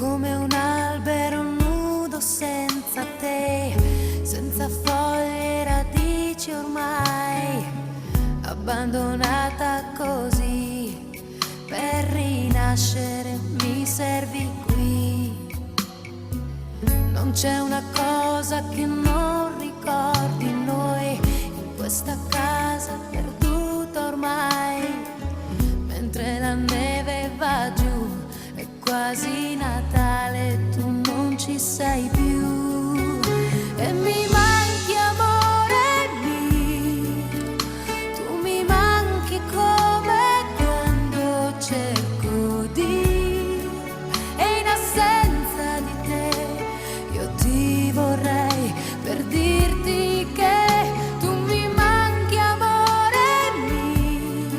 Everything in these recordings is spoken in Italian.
come un albero nudo senza te, senza foglie e radici ormai, abbandonata così, per rinascere mi servi qui. Non c'è una cosa che non ricordi noi, in questa casa perduta ormai, mentre la neve va giù, è quasi Natale, tu non ci sei più. E mi manchi amore mio, tu mi manchi come quando cerco di, e in assenza di te io ti vorrei per dirti che tu mi manchi amore mio,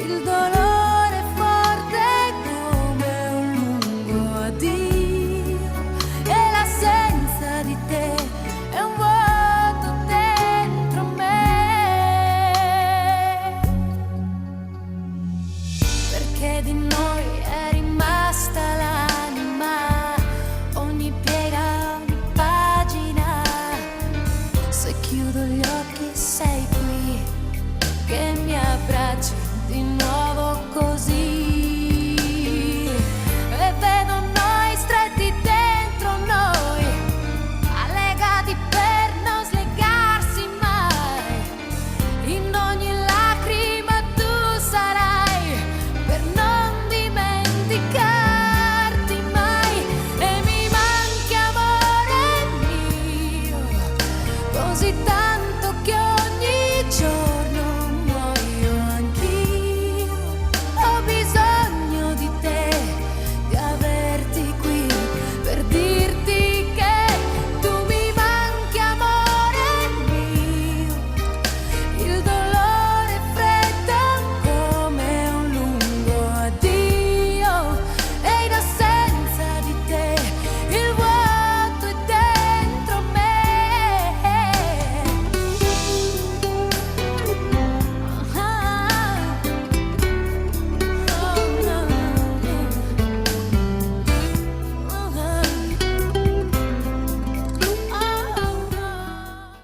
il dolore è forte come un lungo addio e l'assenza di te è un vuoto dentro me, perché di noi